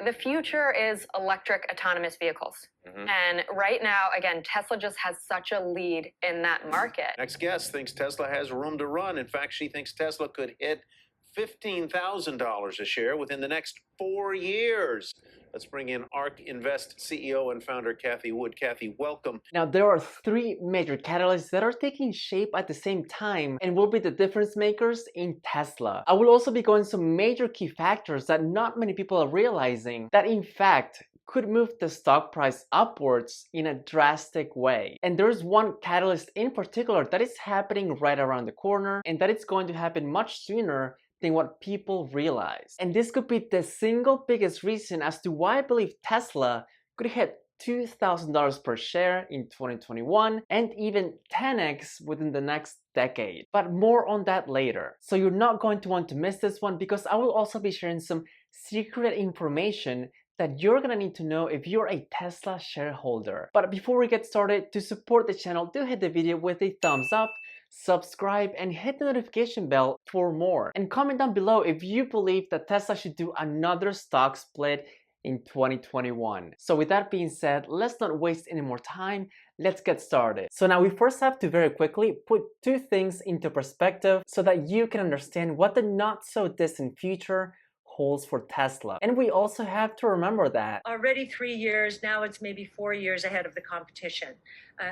The future is electric autonomous vehicles. And right now, again, Tesla just has such a lead in that market. Next guest thinks Tesla has room to run. In fact, she thinks Tesla could hit $15,000 a share within the next 4 years. Let's bring in ARK Invest CEO and founder Cathie Wood. Cathie, welcome. Now, there are three major catalysts that are taking shape at the same time and will be the difference makers in Tesla. I will also be going some major key factors that not many people are realizing that in fact could move the stock price upwards in a drastic way. And there's one catalyst in particular that is happening right around the corner, and that it's going to happen much sooner than what people realize. And this could be the single biggest reason as to why I believe Tesla could hit $2,000 per share in 2021 and even 10x within the next decade. But more on that later. So you're not going to want to miss this one, because I will also be sharing some secret information that you're gonna need to know if you're a Tesla shareholder. But before we get started, to support the channel, do hit the video with a thumbs up, subscribe, and hit the notification bell for more. And comment down below if you believe that Tesla should do another stock split in 2021. So with that being said, let's not waste any more time. Let's get started. So now we first have to very quickly put two things into perspective so that you can understand what the not so distant future holds for Tesla. And we also have to remember that already 3 years, now it's maybe 4 years ahead of the competition,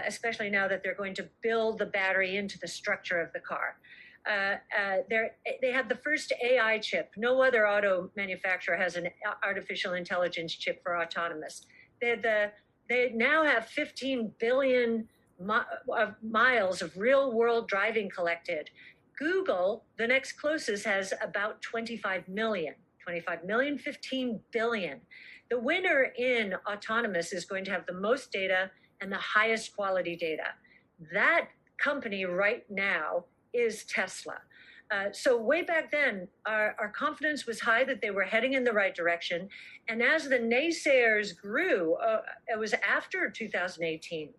especially now that they're going to build the battery into the structure of the car. They have the first AI chip. No other auto manufacturer has an artificial intelligence chip for autonomous. They now have 15 billion miles of real world driving collected. Google, the next closest, has about 25 million, 15 billion. The winner in autonomous is going to have the most data and the highest quality data. That company right now is Tesla. So way back then, our confidence was high that they were heading in the right direction. And as the naysayers grew, it was after 2018,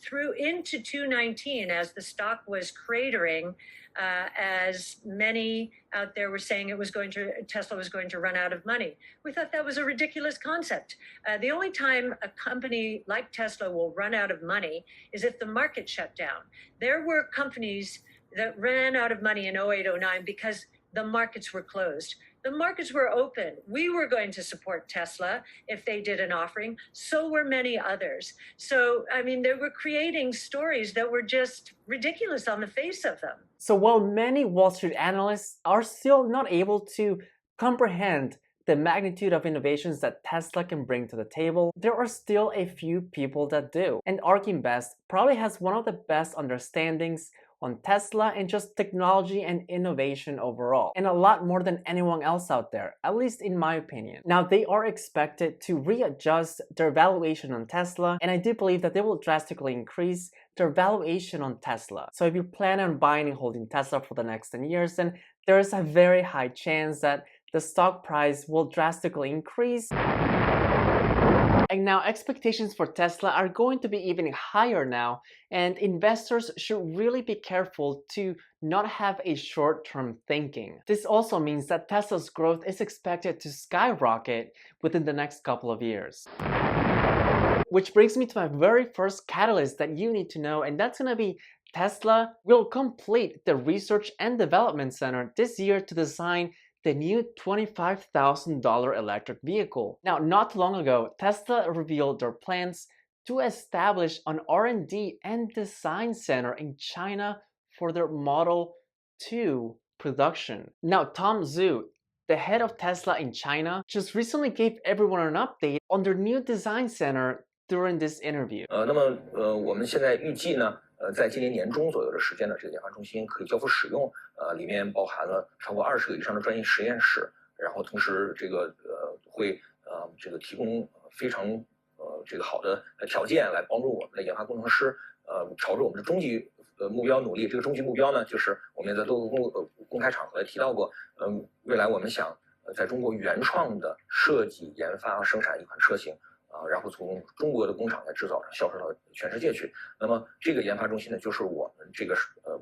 through into 2019, as the stock was cratering, as many out there were saying Tesla was going to run out of money. We thought that was a ridiculous concept. The only time a company like Tesla will run out of money is if the market shut down. There were companies that ran out of money in 08, 09 because the markets were closed. The markets were open. We were going to support Tesla if they did an offering. So were many others. So, I mean, they were creating stories that were just ridiculous on the face of them. So while many Wall Street analysts are still not able to comprehend the magnitude of innovations that Tesla can bring to the table, there are still a few people that do. And ARK Invest probably has one of the best understandings on Tesla and just technology and innovation overall, and a lot more than anyone else out there, at least in my opinion. Now, they are expected to readjust their valuation on Tesla, and I do believe that they will drastically increase their valuation on Tesla. So if you plan on buying and holding Tesla for the next 10 years, then there is a very high chance that the stock price will drastically increase. And now expectations for Tesla are going to be even higher now, and investors should really be careful to not have a short-term thinking. This also means that Tesla's growth is expected to skyrocket within the next couple of years. Which brings me to my very first catalyst that you need to know, and that's gonna be Tesla will complete the research and development center this year to design the new $25,000 electric vehicle. Now, not long ago, Tesla revealed their plans to establish an R&D and design center in China for their Model 2 production. Now, Tom Zhu, the head of Tesla in China, just recently gave everyone an update on their new design center during this interview. 那么我们现在预计呢，在今年年中左右的时间呢，这个研发中心可以交付使用，里面包含了超过20个以上的专业实验室，然后同时这个会这个提供非常这个好的条件来帮助我们的研发工程师朝着我们的终极目标努力。这个终极目标呢，就是我们也在多个公开场合也提到过，未来我们想在中国原创的设计、研发、生产一款车型。然后从中国的工厂来制造，销售到全世界去。那么这个研发中心呢，就是我们这个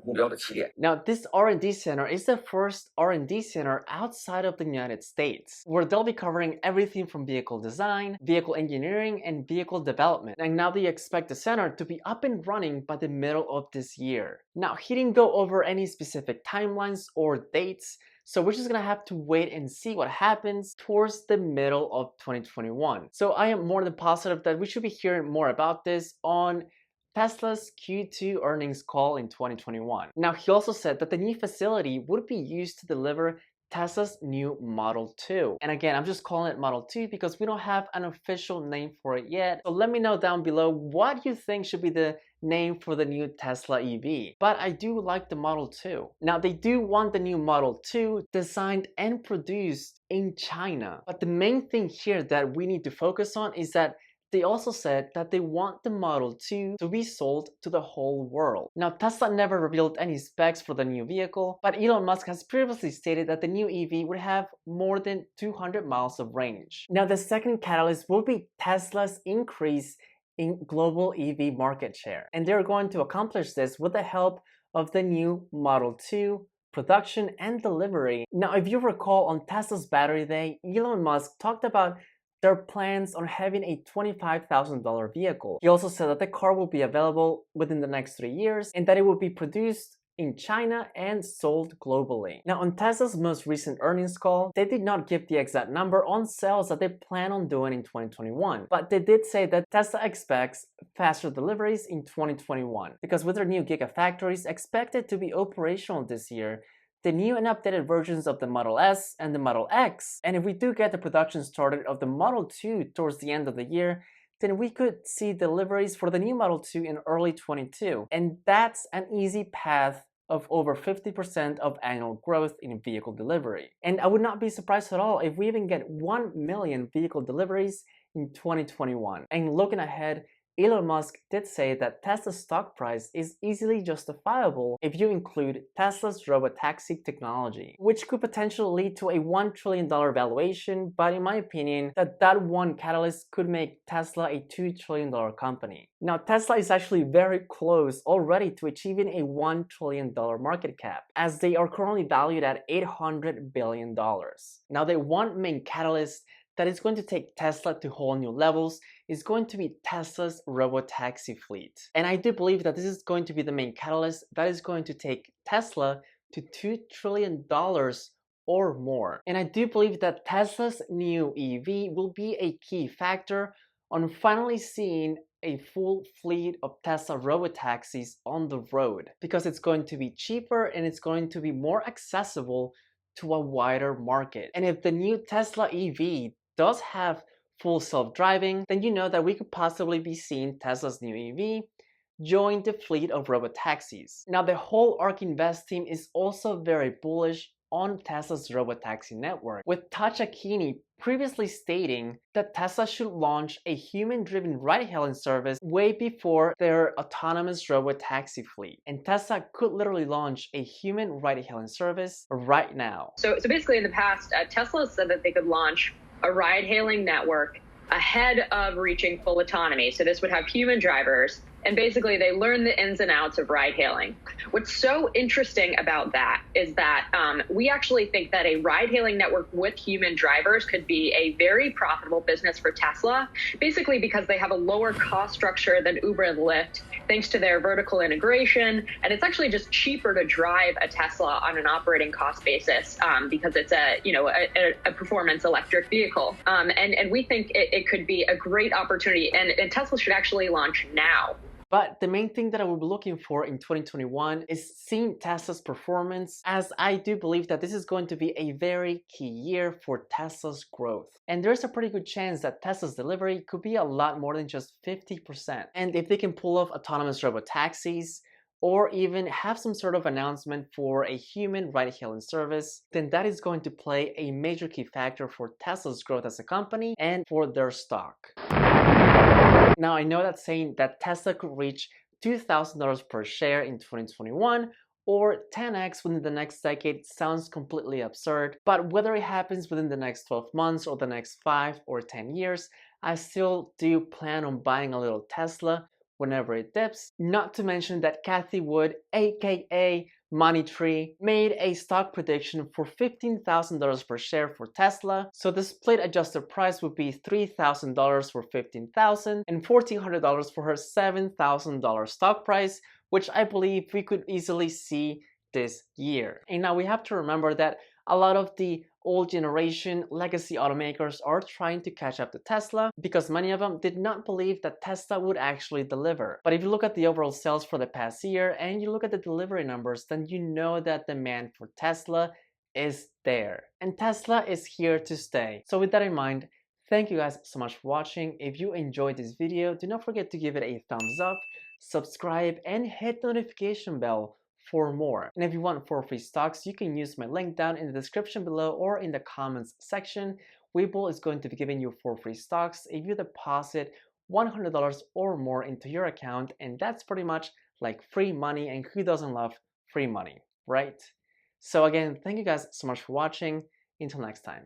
目标的起点。Now, this R&D center is the first R&D center outside of the United States, where they'll be covering everything from vehicle design, vehicle engineering, and vehicle development. And now they expect the center to be up and running by the middle of this year. Now, he didn't go over any specific timelines or dates, so we're just gonna have to wait and see what happens towards the middle of 2021. So I am more than positive that we should be hearing more about this on Tesla's Q2 earnings call in 2021. Now, he also said that the new facility would be used to deliver Tesla's new Model 2. And again, I'm just calling it Model 2 because we don't have an official name for it yet. So let me know down below what you think should be the name for the new Tesla EV. But I do like the Model 2. Now, they do want the new Model 2 designed and produced in China. But the main thing here that we need to focus on is that they also said that they want the Model 2 to be sold to the whole world. Now, Tesla never revealed any specs for the new vehicle, but Elon Musk has previously stated that the new EV would have more than 200 miles of range. Now, the second catalyst will be Tesla's increase in global EV market share. And they're going to accomplish this with the help of the new Model 2 production and delivery. Now, if you recall on Tesla's Battery Day, Elon Musk talked about their plans on having a $25,000 vehicle. He also said that the car will be available within the next 3 years and that it will be produced in China and sold globally. Now, on Tesla's most recent earnings call, they did not give the exact number on sales that they plan on doing in 2021, but they did say that Tesla expects faster deliveries in 2021 because with their new Gigafactories expected to be operational this year, the new and updated versions of the Model S and the Model X, and if we do get the production started of the Model 2 towards the end of the year, then we could see deliveries for the new Model 2 in early 2022. And that's an easy path of over 50% of annual growth in vehicle delivery. And I would not be surprised at all if we even get 1 million vehicle deliveries in 2021. And looking ahead, Elon Musk did say that Tesla's stock price is easily justifiable if you include Tesla's Robotaxi technology, which could potentially lead to a $1 trillion valuation, but in my opinion, that one catalyst could make Tesla a $2 trillion company. Now, Tesla is actually very close already to achieving a $1 trillion market cap, as they are currently valued at $800 billion. Now, the one main catalyst that is going to take Tesla to whole new levels is going to be Tesla's Robotaxi fleet. And I do believe that this is going to be the main catalyst that is going to take Tesla to $2 trillion or more. And I do believe that Tesla's new EV will be a key factor on finally seeing a full fleet of Tesla Robotaxis on the road, because it's going to be cheaper and it's going to be more accessible to a wider market. And if the new Tesla EV does have full self-driving, then you know that we could possibly be seeing Tesla's new EV join the fleet of Robotaxis. Now, the whole ARK Invest team is also very bullish on Tesla's Robotaxi network, with Cathie previously stating that Tesla should launch a human-driven ride-hailing service way before their autonomous Robotaxi fleet. And Tesla could literally launch a human ride-hailing service right now. So basically in the past, Tesla said that they could launch a ride-hailing network ahead of reaching full autonomy. So this would have human drivers, and basically they learn the ins and outs of ride-hailing. What's so interesting about that is that we actually think that a ride-hailing network with human drivers could be a very profitable business for Tesla, basically because they have a lower cost structure than Uber and Lyft, thanks to their vertical integration. And it's actually just cheaper to drive a Tesla on an operating cost basis because it's a performance electric vehicle. And we think it could be a great opportunity, and Tesla should actually launch now. But the main thing that I will be looking for in 2021 is seeing Tesla's performance, as I do believe that this is going to be a very key year for Tesla's growth. And there's a pretty good chance that Tesla's delivery could be a lot more than just 50%. And if they can pull off autonomous robotaxis, or even have some sort of announcement for a human ride-hailing service, then that is going to play a major key factor for Tesla's growth as a company and for their stock. Now, I know that saying that Tesla could reach $2,000 per share in 2021 or 10x within the next decade sounds completely absurd, but whether it happens within the next 12 months or the next 5 or 10 years, I still do plan on buying a little Tesla whenever it dips. Not to mention that Cathie Wood, aka Money Tree, made a stock prediction for $15,000 per share for Tesla. So the split adjusted price would be $3,000 for $15,000 and $1,400 for her $7,000 stock price, which I believe we could easily see this year. And now we have to remember that a lot of the old generation legacy automakers are trying to catch up to Tesla because many of them did not believe that Tesla would actually deliver. But if you look at the overall sales for the past year and you look at the delivery numbers, then you know that demand for Tesla is there. And Tesla is here to stay. So with that in mind, thank you guys so much for watching. If you enjoyed this video, do not forget to give it a thumbs up, subscribe, and hit the notification bell for more. And if you want 4 free stocks, you can use my link down in the description below or in the comments section. WeBull is going to be giving you 4 free stocks if you deposit $100 or more into your account, and that's pretty much like free money, and who doesn't love free money, right? So again, thank you guys so much for watching. Until next time.